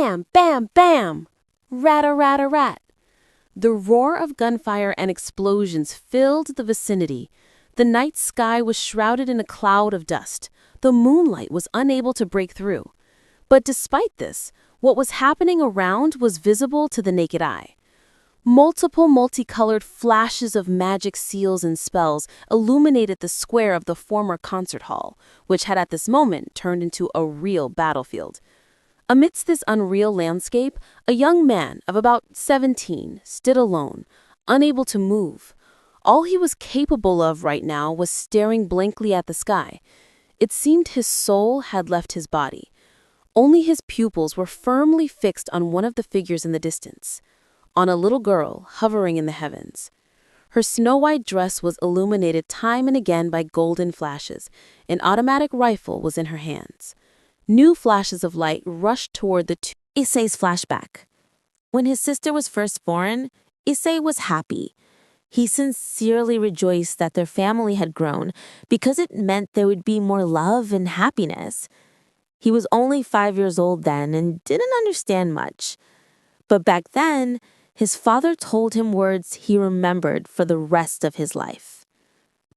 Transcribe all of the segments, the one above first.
Bam, bam, bam! Rat-a-rat-a-rat! The roar of gunfire and explosions filled the vicinity. The night sky was shrouded in a cloud of dust. The moonlight was unable to break through. But despite this, what was happening around was visible to the naked eye. Multiple multicolored flashes of magic seals and spells illuminated the square of the former concert hall, which had at this moment turned into a real battlefield. Amidst this unreal landscape, a young man of about 17 stood alone, unable to move. All he was capable of right now was staring blankly at the sky. It seemed his soul had left his body. Only his pupils were firmly fixed on one of the figures in the distance, on a little girl hovering in the heavens. Her snow-white dress was illuminated time and again by golden flashes. An automatic rifle was in her hands. New flashes of light rushed toward the two. Issei's flashback. When his sister was first born, Issei was happy. He sincerely rejoiced that their family had grown because it meant there would be more love and happiness. He was only 5 years old then and didn't understand much. But back then, his father told him words he remembered for the rest of his life.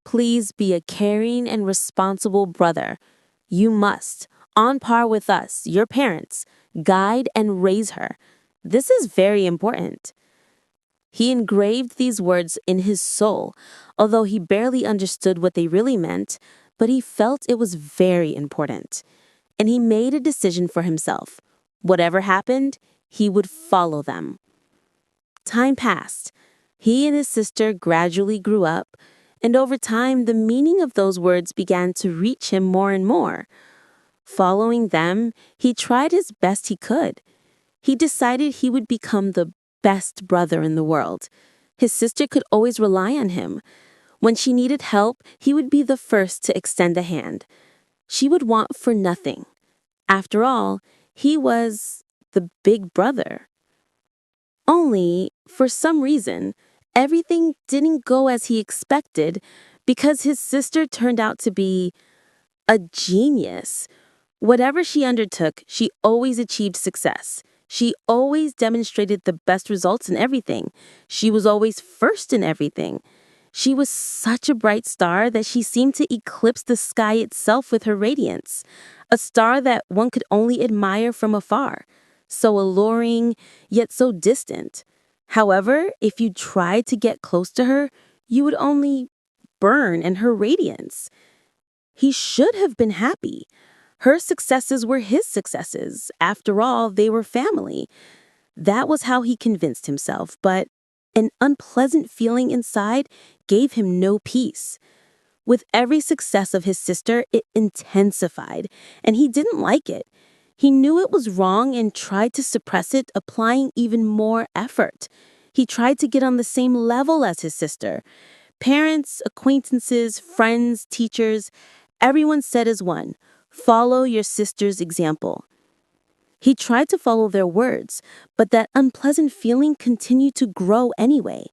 Please be a caring and responsible brother. You must, on par with us, your parents, guide and raise her. This is very important. He engraved these words in his soul, although he barely understood what they really meant, but he felt it was very important. And he made a decision for himself. Whatever happened, he would follow them. Time passed. He and his sister gradually grew up, and over time, the meaning of those words began to reach him more and more. Following them, he tried his best he could. He decided he would become the best brother in the world. His sister could always rely on him. When she needed help, he would be the first to extend a hand. She would want for nothing. After all, he was the big brother. Only, for some reason, everything didn't go as he expected because his sister turned out to be a genius. Whatever she undertook, she always achieved success. She always demonstrated the best results in everything. She was always first in everything. She was such a bright star that she seemed to eclipse the sky itself with her radiance, a star that one could only admire from afar, so alluring, yet so distant. However, if you tried to get close to her, you would only burn in her radiance. He should have been happy. Her successes were his successes. After all, they were family. That was how he convinced himself, but an unpleasant feeling inside gave him no peace. With every success of his sister, it intensified, and he didn't like it. He knew it was wrong and tried to suppress it, applying even more effort. He tried to get on the same level as his sister. Parents, acquaintances, friends, teachers, everyone said as one, follow your sister's example. He tried to follow their words, but that unpleasant feeling continued to grow anyway.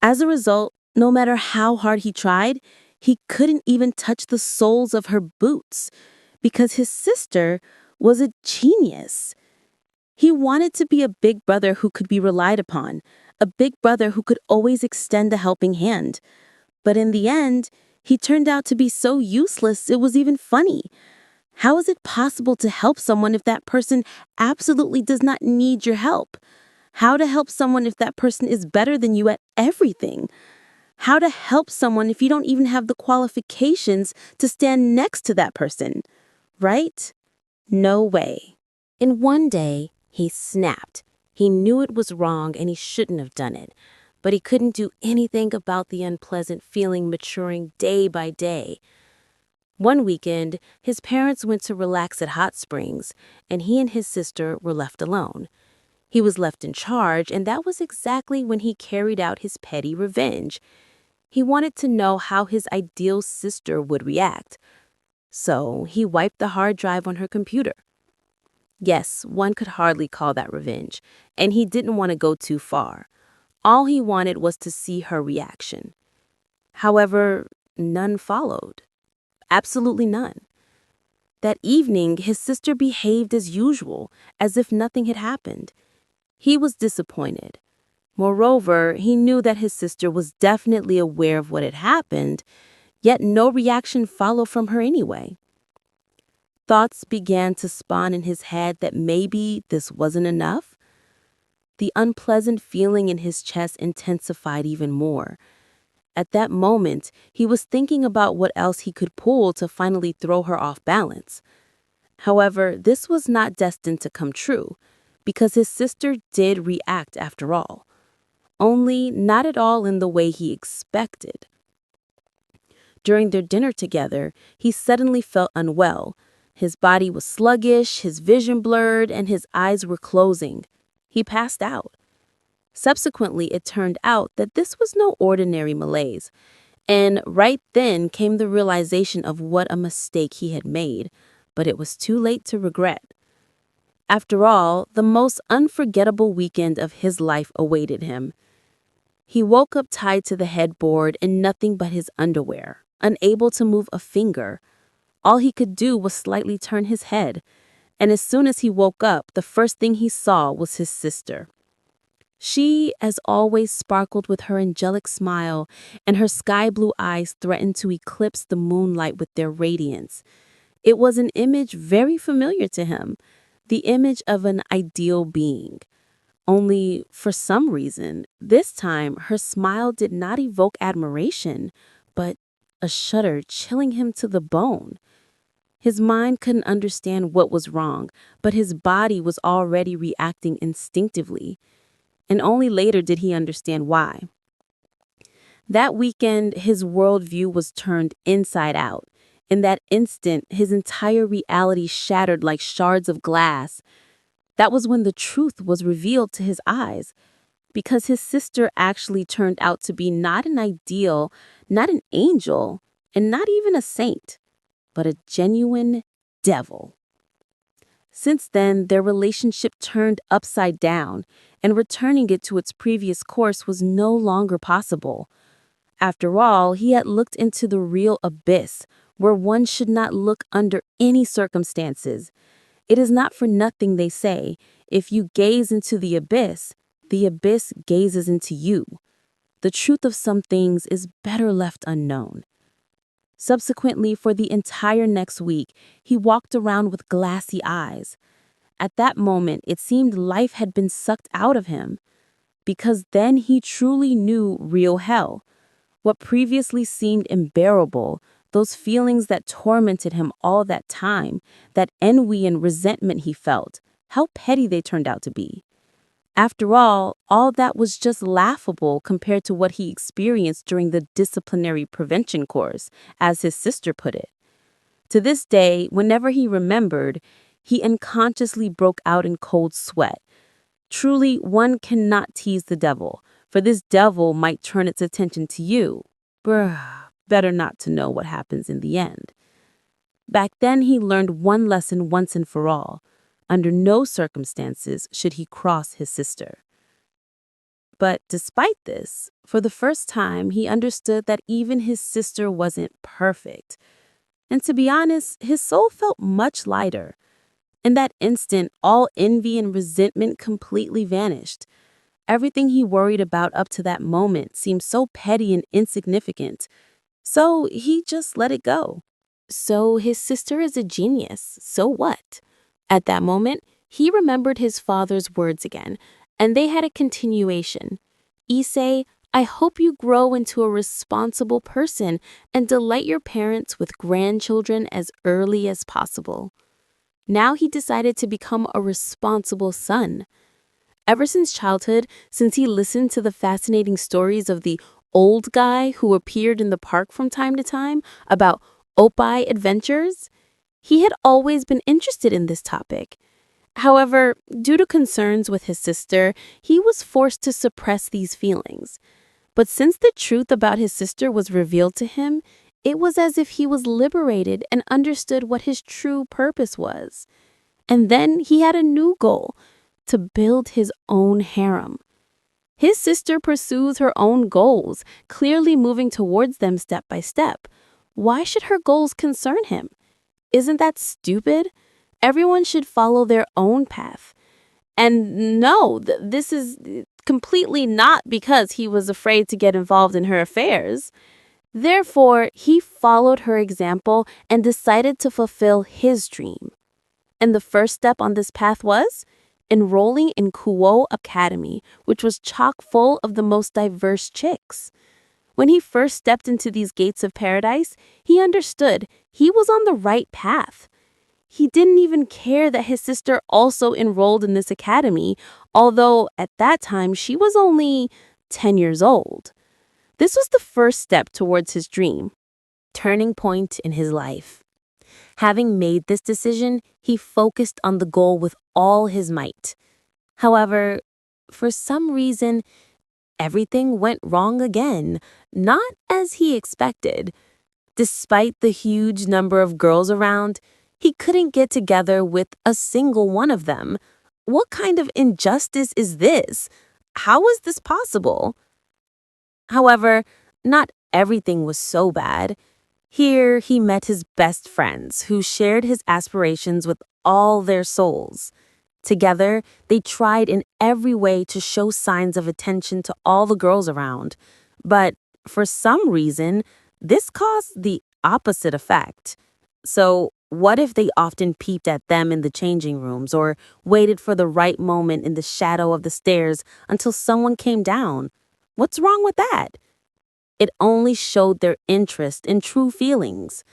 As a result, no matter how hard he tried, he couldn't even touch the soles of her boots because his sister was a genius. He wanted to be a big brother who could be relied upon, a big brother who could always extend a helping hand. But in the end, he turned out to be so useless it was even funny. How is it possible to help someone if that person absolutely does not need your help? How to help someone if that person is better than you at everything? How to help someone if you don't even have the qualifications to stand next to that person? Right? No way. In one day, he snapped. He knew it was wrong and he shouldn't have done it, but he couldn't do anything about the unpleasant feeling maturing day by day. One weekend, his parents went to relax at hot springs, and he and his sister were left alone. He was left in charge, and that was exactly when he carried out his petty revenge. He wanted to know how his ideal sister would react. So he wiped the hard drive on her computer. Yes, one could hardly call that revenge, and he didn't want to go too far. All he wanted was to see her reaction. However, none followed. Absolutely none. That evening, his sister behaved as usual, as if nothing had happened. He was disappointed. Moreover, he knew that his sister was definitely aware of what had happened, yet no reaction followed from her anyway. Thoughts began to spawn in his head that maybe this wasn't enough. The unpleasant feeling in his chest intensified even more. At that moment, he was thinking about what else he could pull to finally throw her off balance. However, this was not destined to come true, because his sister did react after all, only not at all in the way he expected. During their dinner together, he suddenly felt unwell. His body was sluggish, his vision blurred, and his eyes were closing. He passed out. Subsequently, it turned out that this was no ordinary malaise, and right then came the realization of what a mistake he had made, but it was too late to regret. After all, the most unforgettable weekend of his life awaited him. He woke up tied to the headboard in nothing but his underwear, unable to move a finger. All he could do was slightly turn his head, and as soon as he woke up, the first thing he saw was his sister. She, as always, sparkled with her angelic smile, and her sky-blue eyes threatened to eclipse the moonlight with their radiance. It was an image very familiar to him, the image of an ideal being. Only, for some reason, this time her smile did not evoke admiration, but a shudder chilling him to the bone. His mind couldn't understand what was wrong, but his body was already reacting instinctively. And only later did he understand why. That weekend, his worldview was turned inside out. In that instant, his entire reality shattered like shards of glass. That was when the truth was revealed to his eyes, because his sister actually turned out to be not an ideal, not an angel, and not even a saint, but a genuine devil. Since then, their relationship turned upside down, and returning it to its previous course was no longer possible. After all, he had looked into the real abyss, where one should not look under any circumstances. It is not for nothing they say, if you gaze into the abyss gazes into you. The truth of some things is better left unknown. Subsequently, for the entire next week, he walked around with glassy eyes. At that moment, it seemed life had been sucked out of him, because then he truly knew real hell. What previously seemed unbearable, those feelings that tormented him all that time, that envy and resentment he felt, how petty they turned out to be. After all that was just laughable compared to what he experienced during the disciplinary prevention course, as his sister put it. To this day, whenever he remembered, he unconsciously broke out in cold sweat. Truly, one cannot tease the devil, for this devil might turn its attention to you. Better not to know what happens in the end. Back then, he learned one lesson once and for all. Under no circumstances should he cross his sister. But despite this, for the first time, he understood that even his sister wasn't perfect. And to be honest, his soul felt much lighter. In that instant, all envy and resentment completely vanished. Everything he worried about up to that moment seemed so petty and insignificant. So he just let it go. So his sister is a genius. So what? At that moment, he remembered his father's words again, and they had a continuation. Issei, I hope you grow into a responsible person and delight your parents with grandchildren as early as possible. Now he decided to become a responsible son. Ever since childhood, since he listened to the fascinating stories of the old guy who appeared in the park from time to time about oppai adventures, he had always been interested in this topic. However, due to concerns with his sister, he was forced to suppress these feelings. But since the truth about his sister was revealed to him, it was as if he was liberated and understood what his true purpose was. And then he had a new goal, to build his own harem. His sister pursues her own goals, clearly moving towards them step by step. Why should her goals concern him? Isn't that stupid? Everyone should follow their own path. And no, this is completely not because he was afraid to get involved in her affairs. Therefore, he followed her example and decided to fulfill his dream. And the first step on this path was enrolling in Kuo Academy, which was chock full of the most diverse chicks. When he first stepped into these gates of paradise, he understood he was on the right path. He didn't even care that his sister also enrolled in this academy, although at that time she was only 10 years old. This was the first step towards his dream, turning point in his life. Having made this decision, he focused on the goal with all his might. However, for some reason, everything went wrong again, not as he expected. Despite the huge number of girls around, he couldn't get together with a single one of them. What kind of injustice is this? How is this possible? However, not everything was so bad. Here, he met his best friends who shared his aspirations with all their souls. Together, they tried in every way to show signs of attention to all the girls around. But for some reason, this caused the opposite effect. So, what if they often peeped at them in the changing rooms or waited for the right moment in the shadow of the stairs until someone came down? What's wrong with that? It only showed their interest in true feelings.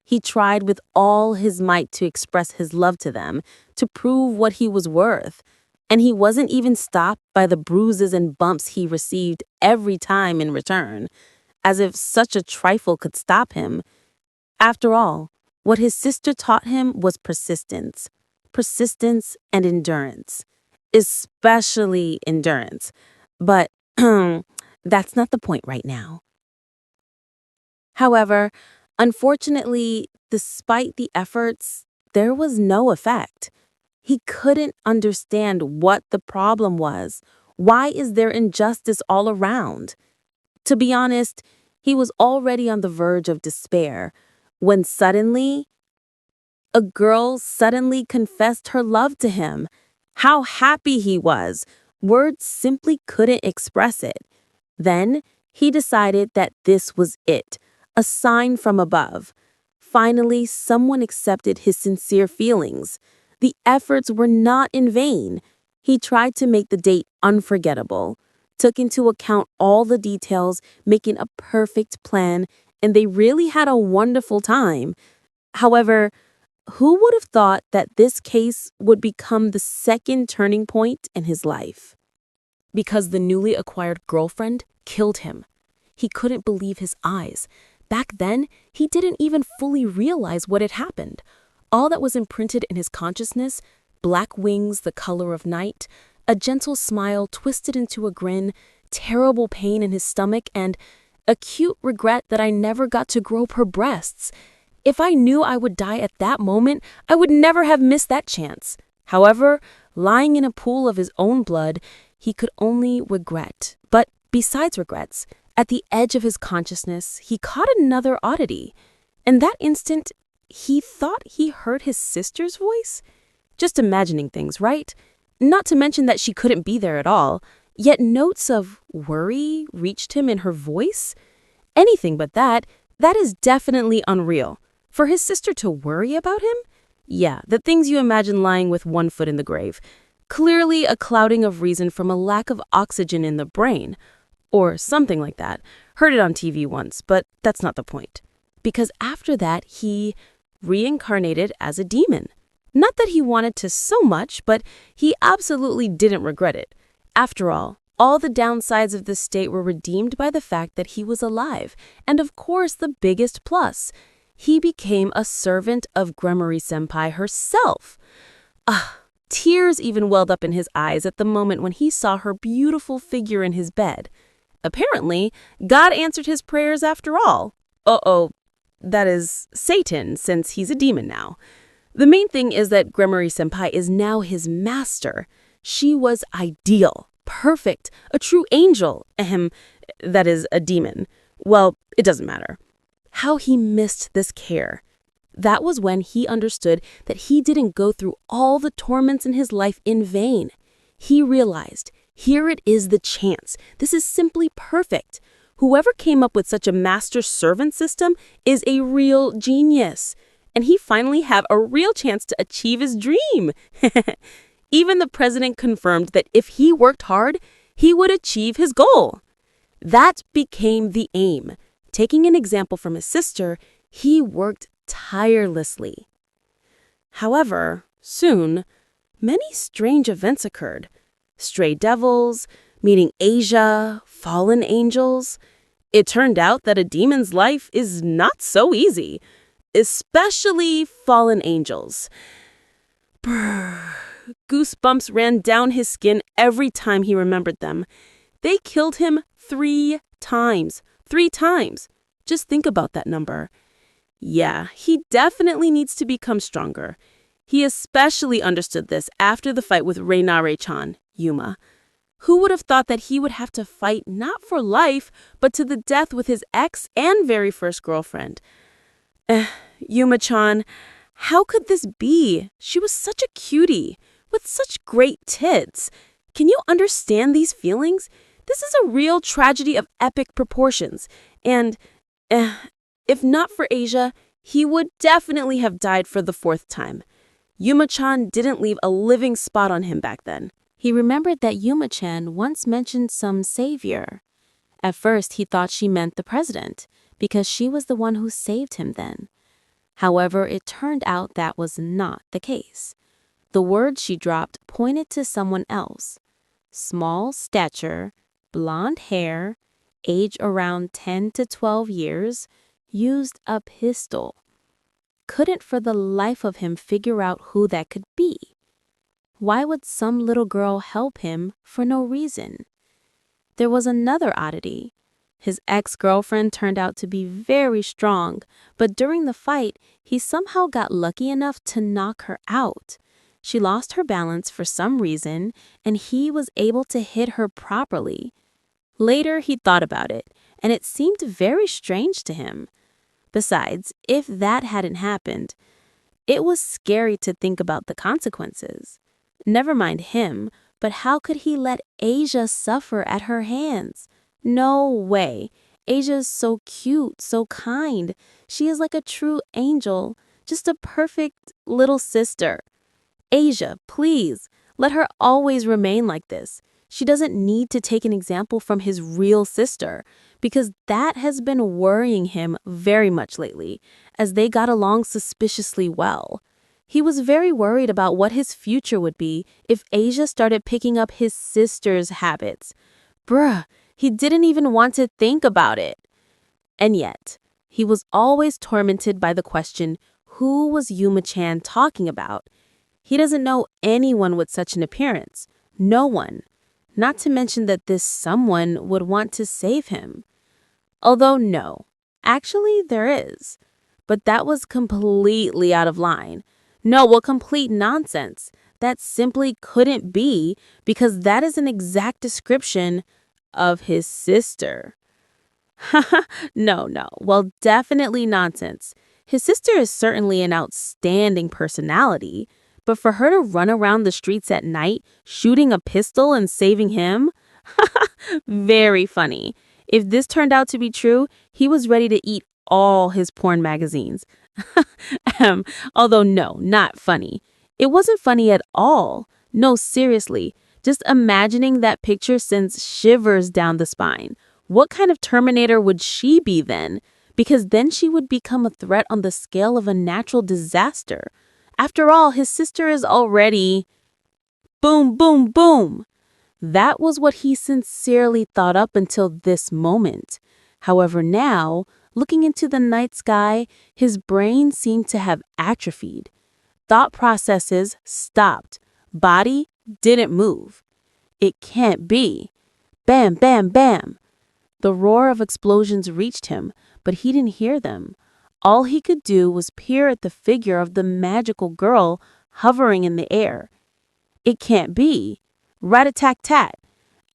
He tried with all his might to express his love to them, to prove what he was worth. And he wasn't even stopped by the bruises and bumps he received every time in return, as if such a trifle could stop him. After all, what his sister taught him was persistence and endurance, especially endurance. But that's not the point right now. However, unfortunately, despite the efforts, there was no effect. He couldn't understand what the problem was. Why is there injustice all around? To be honest, he was already on the verge of despair when suddenly, a girl suddenly confessed her love to him. How happy he was! Words simply couldn't express it. Then, he decided that this was it. A sign from above. Finally, someone accepted his sincere feelings. The efforts were not in vain. He tried to make the date unforgettable, took into account all the details, making a perfect plan, and they really had a wonderful time. However, who would have thought that this case would become the second turning point in his life? Because the newly acquired girlfriend killed him. He couldn't believe his eyes. Back then, he didn't even fully realize what had happened. All that was imprinted in his consciousness, black wings the color of night, a gentle smile twisted into a grin, terrible pain in his stomach, and acute regret that I never got to grope her breasts. If I knew I would die at that moment, I would never have missed that chance. However, lying in a pool of his own blood, he could only regret. But besides regrets, at the edge of his consciousness, he caught another oddity. In that instant, he thought he heard his sister's voice. Just imagining things, right? Not to mention that she couldn't be there at all. Yet notes of worry reached him in her voice. Anything but that is definitely unreal. For his sister to worry about him? Yeah, the things you imagine lying with one foot in the grave. Clearly a clouding of reason from a lack of oxygen in the brain. Or something like that. Heard it on TV once, but that's not the point. Because after that, he reincarnated as a demon. Not that he wanted to so much, but he absolutely didn't regret it. After all the downsides of this state were redeemed by the fact that he was alive. And of course, the biggest plus, he became a servant of Gremory-senpai herself. Tears even welled up in his eyes at the moment when he saw her beautiful figure in his bed. Apparently, God answered his prayers after all. That is Satan, since he's a demon now. The main thing is that Gremory-senpai is now his master. She was ideal, perfect, a true angel. That is a demon. Well, it doesn't matter. How he missed this care. That was when he understood that he didn't go through all the torments in his life in vain. He realized, here it is the chance. This is simply perfect. Whoever came up with such a master-servant system is a real genius. And he finally have a real chance to achieve his dream. Even the president confirmed that if he worked hard, he would achieve his goal. That became the aim. Taking an example from his sister, he worked tirelessly. However, soon, many strange events occurred. Stray devils, meeting Asia, fallen angels. It turned out that a demon's life is not so easy, especially fallen angels. Brr. Goosebumps ran down his skin every time he remembered them. They killed him 3 times. 3 times. Just think about that number. Yeah, he definitely needs to become stronger. He especially understood this after the fight with Reinare-chan, Yuma. Who would have thought that he would have to fight not for life, but to the death with his ex and very first girlfriend? Yuma-chan, how could this be? She was such a cutie, with such great tits. Can you understand these feelings? This is a real tragedy of epic proportions. And, if not for Asia, he would definitely have died for the 4th time. Yuma-chan didn't leave a living spot on him back then. He remembered that Yuma-chan once mentioned some savior. At first, he thought she meant the president, because she was the one who saved him then. However, it turned out that was not the case. The word she dropped pointed to someone else. Small stature, blonde hair, age around 10 to 12 years, used a pistol. Couldn't for the life of him figure out who that could be. Why would some little girl help him for no reason? There was another oddity. His ex-girlfriend turned out to be very strong, but during the fight, he somehow got lucky enough to knock her out. She lost her balance for some reason, and he was able to hit her properly. Later, he thought about it, and it seemed very strange to him. Besides, if that hadn't happened, it was scary to think about the consequences. Never mind him, but how could he let Asia suffer at her hands? No way. Asia is so cute, so kind. She is like a true angel, just a perfect little sister. Asia, please, let her always remain like this. She doesn't need to take an example from his real sister, because that has been worrying him very much lately, as they got along suspiciously well. He was very worried about what his future would be if Asia started picking up his sister's habits. He didn't even want to think about it. And yet, he was always tormented by the question, who was Yuma-chan talking about? He doesn't know anyone with such an appearance. No one. Not to mention that this someone would want to save him. Although no, actually there is. But that was completely out of line. No, well, complete nonsense. That simply couldn't be, because that is an exact description of his sister. No. Well, definitely nonsense. His sister is certainly an outstanding personality, but for her to run around the streets at night, shooting a pistol and saving him? Very funny. If this turned out to be true, he was ready to eat all his porn magazines. Although no, not funny. It wasn't funny at all. No, seriously. Just imagining that picture sends shivers down the spine. What kind of Terminator would she be then? Because then she would become a threat on the scale of a natural disaster. After all, his sister is already... Boom, boom, boom. That was what he sincerely thought up until this moment. However, now, looking into the night sky, his brain seemed to have atrophied. Thought processes stopped. Body didn't move. It can't be. Bam, bam, bam. The roar of explosions reached him, but he didn't hear them. All he could do was peer at the figure of the magical girl hovering in the air. It can't be. Rat-a-tat-tat.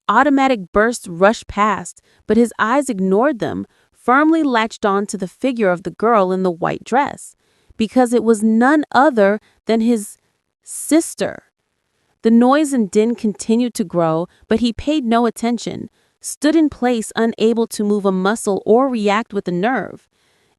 Automatic bursts rushed past, but his eyes ignored them, firmly latched on to the figure of the girl in the white dress. because it was none other than his sister. The noise and din continued to grow, but he paid no attention, stood in place unable to move a muscle or react with a nerve.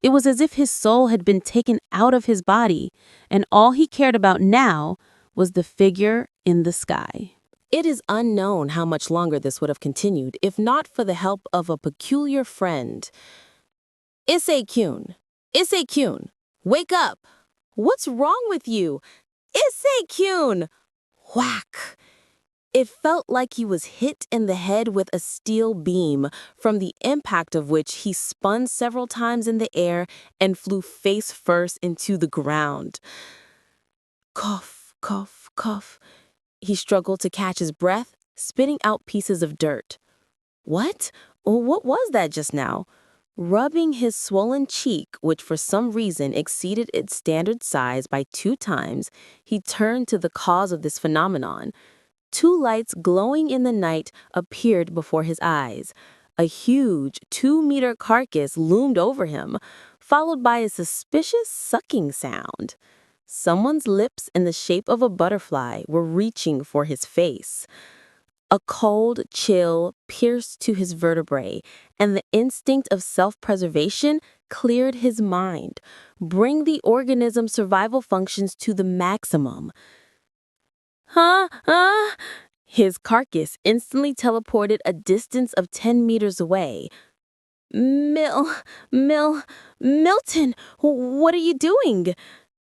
It was as if his soul had been taken out of his body, and all he cared about now was the figure in the sky. It is unknown how much longer this would have continued if not for the help of a peculiar friend. Issei-kyun! Issei-kyun! Wake up! What's wrong with you? Issei-kyun! Whack! It felt like he was hit in the head with a steel beam, from the impact of which he spun several times in the air and flew face first into the ground. Cough, cough, cough. He struggled to catch his breath, spitting out pieces of dirt. What? What was that just now? Rubbing his swollen cheek, which for some reason exceeded its standard size by 2 times, he turned to the cause of this phenomenon. 2 lights glowing in the night appeared before his eyes. A huge 2-meter carcass loomed over him, followed by a suspicious sucking sound. Someone's lips in the shape of a butterfly were reaching for his face. A cold chill pierced to his vertebrae, and the instinct of self-preservation cleared his mind, bring the organism's survival functions to the maximum. His carcass instantly teleported a distance of 10 meters away. Milton, what are you doing?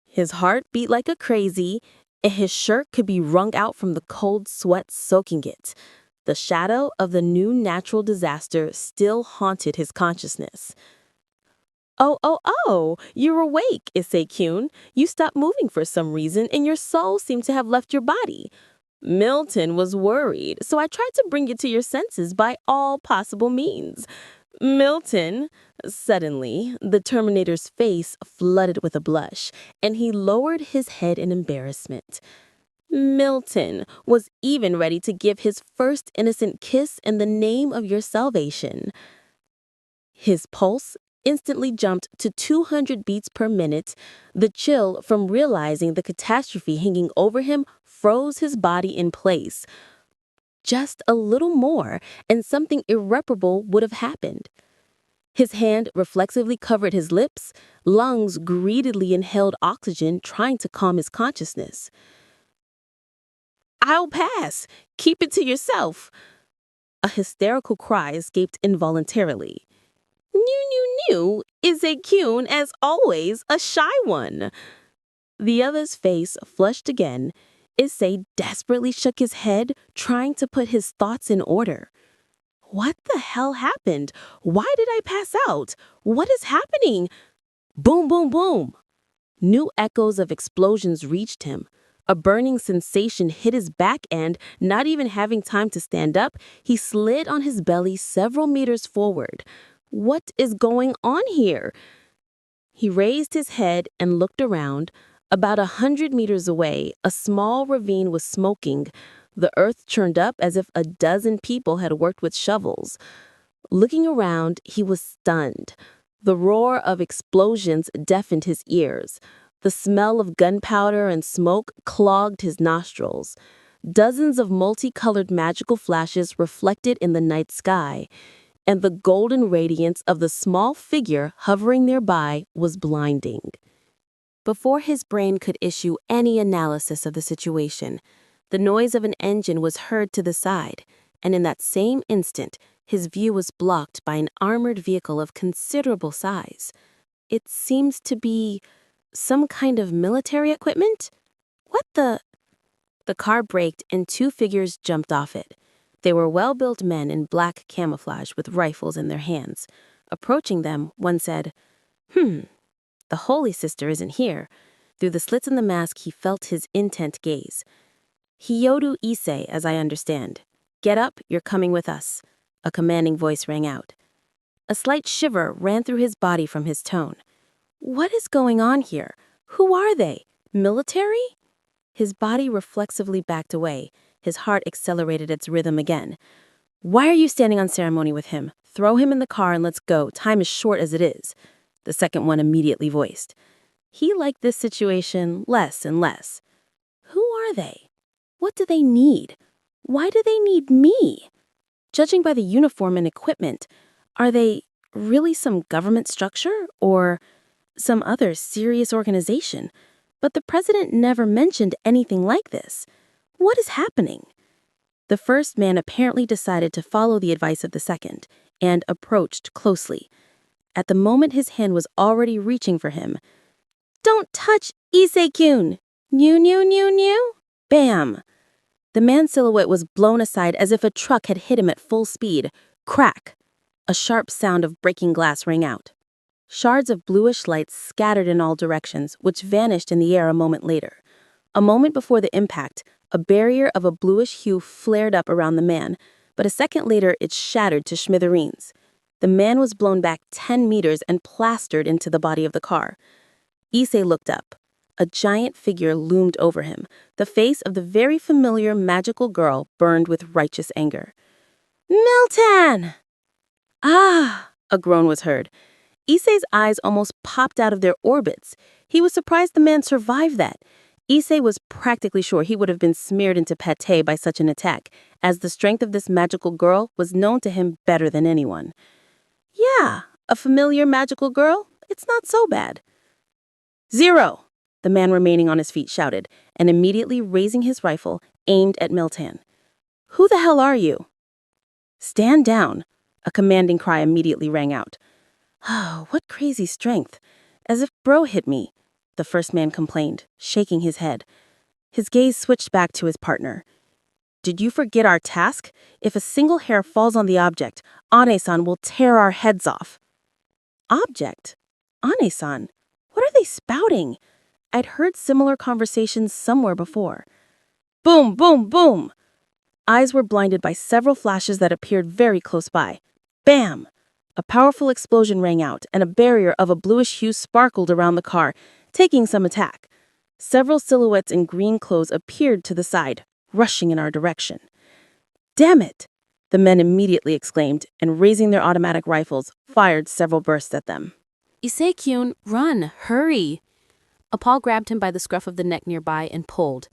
His heart beat like a crazy, and his shirt could be wrung out from the cold sweat soaking it. The shadow of the new natural disaster still haunted his consciousness. Oh, you're awake, Issei-kyun. You stopped moving for some reason, and your soul seemed to have left your body. Milton was worried, so I tried to bring you to your senses by all possible means. Milton, suddenly, the Terminator's face flooded with a blush, and he lowered his head in embarrassment. Milton was even ready to give his first innocent kiss in the name of your salvation. His pulse instantly jumped to 200 beats per minute. The chill from realizing the catastrophe hanging over him froze his body in place. Just a little more, and something irreparable would have happened. His hand reflexively covered his lips, lungs greedily inhaled oxygen, trying to calm his consciousness. I'll pass. Keep it to yourself. A hysterical cry escaped involuntarily. Issei-kyun, as always, a shy one. The other's face flushed again. Issei desperately shook his head, trying to put his thoughts in order. What the hell happened? Why did I pass out? What is happening? Boom, boom, boom. New echoes of explosions reached him. A burning sensation hit his back and, not even having time to stand up, he slid on his belly several meters forward. What is going on here? He raised his head and looked around. About 100 meters away, a small ravine was smoking. The earth churned up as if a dozen people had worked with shovels. Looking around, he was stunned. The roar of explosions deafened his ears. The smell of gunpowder and smoke clogged his nostrils. Dozens of multicolored magical flashes reflected in the night sky, and the golden radiance of the small figure hovering nearby was blinding. Before his brain could issue any analysis of the situation, the noise of an engine was heard to the side, and in that same instant, his view was blocked by an armored vehicle of considerable size. It seems to be some kind of military equipment? What the? The car braked and 2 figures jumped off it. They were well-built men in black camouflage with rifles in their hands. Approaching them, one said, The Holy Sister isn't here. Through the slits in the mask, he felt his intent gaze. Hyoru Issei, as I understand. Get up, you're coming with us. A commanding voice rang out. A slight shiver ran through his body from his tone. What is going on here? Who are they? Military? His body reflexively backed away. His heart accelerated its rhythm again. Why are you standing on ceremony with him? Throw him in the car and let's go. Time is short as it is. The second one immediately voiced. He liked this situation less and less. Who are they? What do they need? Why do they need me? Judging by the uniform and equipment, are they really some government structure or some other serious organization? But the president never mentioned anything like this. What is happening? The first man apparently decided to follow the advice of the second and approached closely. At the moment his hand was already reaching for him. "Don't touch Issei-kyun! New, new, new, new!" Bam! The man's silhouette was blown aside as if a truck had hit him at full speed. Crack! A sharp sound of breaking glass rang out. Shards of bluish light scattered in all directions, which vanished in the air a moment later. A moment before the impact, a barrier of a bluish hue flared up around the man, but a second later it shattered to smithereens. The man was blown back 10 meters and plastered into the body of the car. Issei looked up. A giant figure loomed over him. The face of the very familiar magical girl burned with righteous anger. "Miltan!" "Ah!" a groan was heard. Issei's eyes almost popped out of their orbits. He was surprised the man survived that. Issei was practically sure he would have been smeared into pâté by such an attack, as the strength of this magical girl was known to him better than anyone. "Yeah, a familiar magical girl? It's not so bad." "Zero!" the man remaining on his feet shouted, and immediately raising his rifle, aimed at Miltan. "Who the hell are you?" "Stand down," a commanding cry immediately rang out. "Oh, what crazy strength. As if bro hit me," the first man complained, shaking his head. His gaze switched back to his partner. "Did you forget our task? If a single hair falls on the object, Ane-san will tear our heads off." "Object? Ane-san? What are they spouting?" I'd heard similar conversations somewhere before. Boom, boom, boom! Eyes were blinded by several flashes that appeared very close by. Bam! A powerful explosion rang out, and a barrier of a bluish hue sparkled around the car, taking some attack. Several silhouettes in green clothes appeared to the side, rushing in our direction. "Damn it!" the men immediately exclaimed, and raising their automatic rifles, fired several bursts at them. "Issei-kyun, run, hurry!" Paul grabbed him by the scruff of the neck nearby and pulled.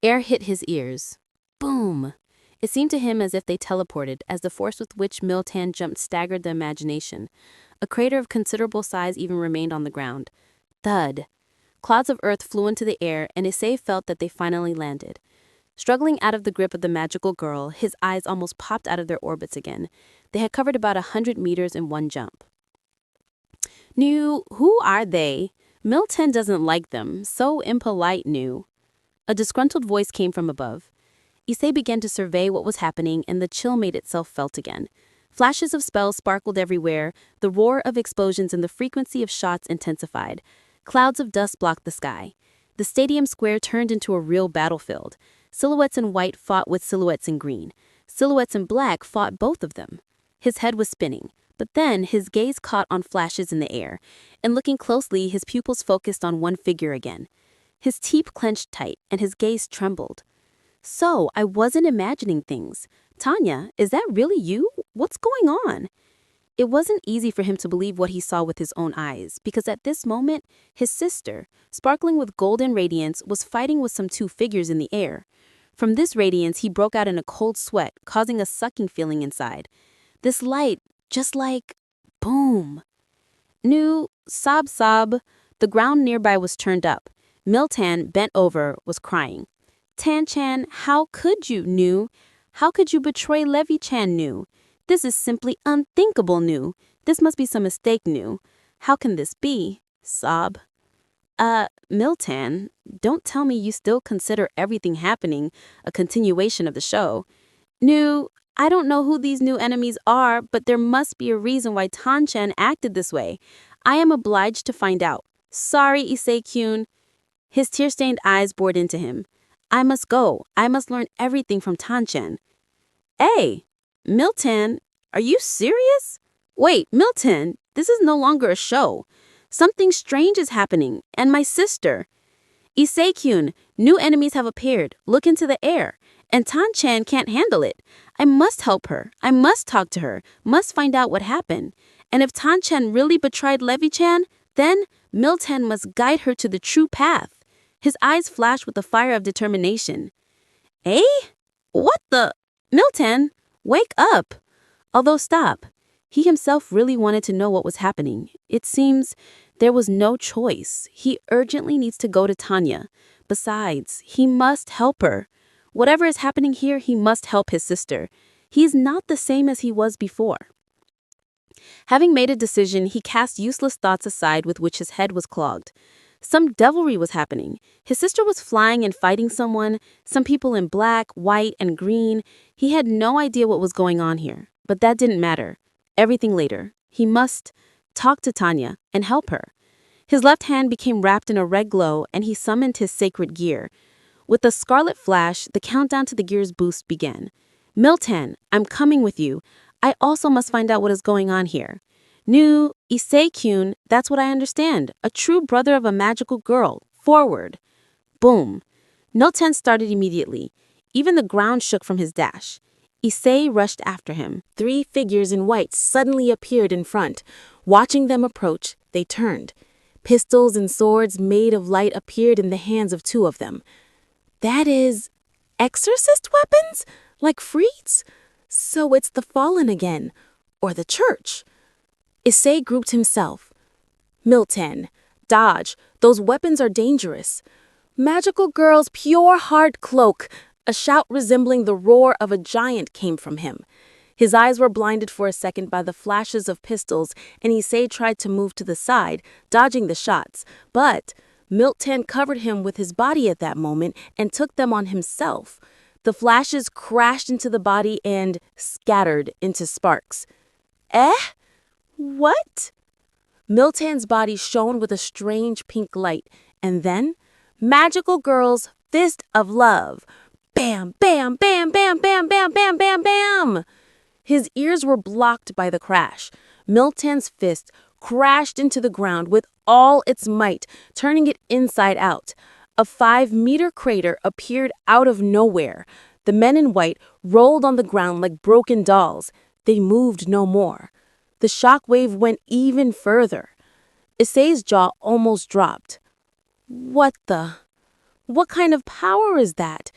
Air hit his ears. Boom! It seemed to him as if they teleported, as the force with which Miltan jumped staggered the imagination. A crater of considerable size even remained on the ground. Thud! Clouds of earth flew into the air, and Issei felt that they finally landed. Struggling out of the grip of the magical girl, his eyes almost popped out of their orbits again. They had covered about 100 meters in one jump. "Nu, who are they? Miltan doesn't like them. So impolite, Nu." A disgruntled voice came from above. Issei began to survey what was happening, and the chill made itself felt again. Flashes of spells sparkled everywhere, the roar of explosions and the frequency of shots intensified. Clouds of dust blocked the sky. The stadium square turned into a real battlefield. Silhouettes in white fought with silhouettes in green. Silhouettes in black fought both of them. His head was spinning, but then his gaze caught on flashes in the air, and looking closely, his pupils focused on one figure again. His teeth clenched tight, and his gaze trembled. "So, I wasn't imagining things. Tanya, is that really you? What's going on?" It wasn't easy for him to believe what he saw with his own eyes, because at this moment, his sister, sparkling with golden radiance, was fighting with some two figures in the air. From this radiance, he broke out in a cold sweat, causing a sucking feeling inside. This light, just like... boom. Nu, sob sob. The ground nearby was turned up. Miltan, bent over, was crying. "Tan-chan, how could you, Nu? How could you betray Levi-chan, Nu? This is simply unthinkable, Nu. This must be some mistake, Nu. How can this be?" Sob. Miltan, don't tell me you still consider everything happening a continuation of the show. Nu, I don't know who these new enemies are, but there must be a reason why Tan-chan acted this way. I am obliged to find out. Sorry, Issei-kyun. His tear-stained eyes bored into him. I must go. I must learn everything from Tan-chan. Hey, Miltan, are you serious? Wait, Miltan, this is no longer a show. Something strange is happening, and my sister. Issei-kyun, new enemies have appeared. Look into the air. And Tan-chan can't handle it. I must help her. I must talk to her. Must find out what happened. And if Tan-chan really betrayed Levi-chan, Then Milton must guide her to the true path. His eyes flashed with the fire of determination. Eh? What the? Milton, wake up! Although stop. He himself really wanted to know what was happening. It seems there was no choice. He urgently needs to go to Tanya. Besides, he must help her. Whatever is happening here, he must help his sister. He is not the same as he was before. Having made a decision, he cast useless thoughts aside with which his head was clogged. Some devilry was happening. His sister was flying and fighting someone, some people in black, white, and green. He had no idea what was going on here, but that didn't matter. Everything later. He must talk to Tanya and help her. His left hand became wrapped in a red glow, and he summoned his sacred gear. With a scarlet flash, the countdown to the gear's boost began. Milton, I'm coming with you. I also must find out what is going on here. Nu, Issei-kyun, that's what I understand. A true brother of a magical girl. Forward. Boom. Milton started immediately. Even the ground shook from his dash. Issei rushed after him. 3 figures in white suddenly appeared in front. Watching them approach, they turned. Pistols and swords made of light appeared in the hands of 2 of them. That is exorcist weapons? Like Freed's? So it's the Fallen again. Or the church. Issei grouped himself. Milton, dodge. Those weapons are dangerous. Magical girl's pure heart cloak. A shout resembling the roar of a giant came from him. His eyes were blinded for a second by the flashes of pistols, and Issei tried to move to the side, dodging the shots. But Milton covered him with his body at that moment and took them on himself. The flashes crashed into the body and scattered into sparks. Eh? What? Milton's body shone with a strange pink light, and then magical girl's fist of love. Bam, bam, bam, bam, bam, bam, bam, bam, bam. His ears were blocked by the crash. Milton's fist crashed into the ground with all its might, turning it inside out. A 5-meter crater appeared out of nowhere. The men in white rolled on the ground like broken dolls. They moved no more. The shock wave went even further. Issei's jaw almost dropped. What kind of power is that?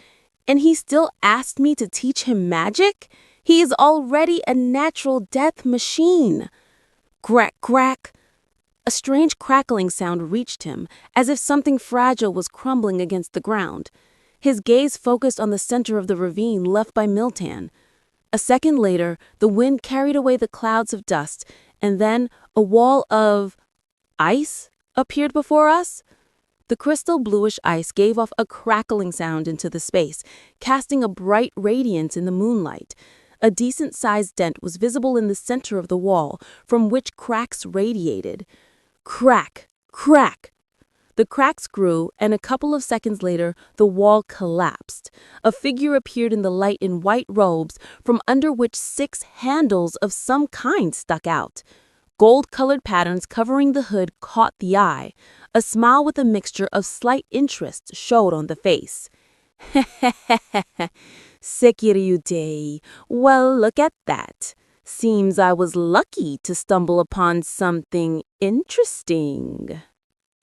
And he still asked me to teach him magic? He is already a natural death machine. Crack, crack. A strange crackling sound reached him, as if something fragile was crumbling against the ground. His gaze focused on the center of the ravine left by Milton. A second later, the wind carried away the clouds of dust, and then a wall of ice appeared before us. The crystal bluish ice gave off a crackling sound into the space, casting a bright radiance in the moonlight. A decent-sized dent was visible in the center of the wall, from which cracks radiated. Crack, crack. The cracks grew, and a couple of seconds later, the wall collapsed. A figure appeared in the light in white robes, from under which 6 handles of some kind stuck out. Gold-colored patterns covering the hood caught the eye. A smile with a mixture of slight interest showed on the face. Sekiryu-dei. Well, look at that. Seems I was lucky to stumble upon something interesting.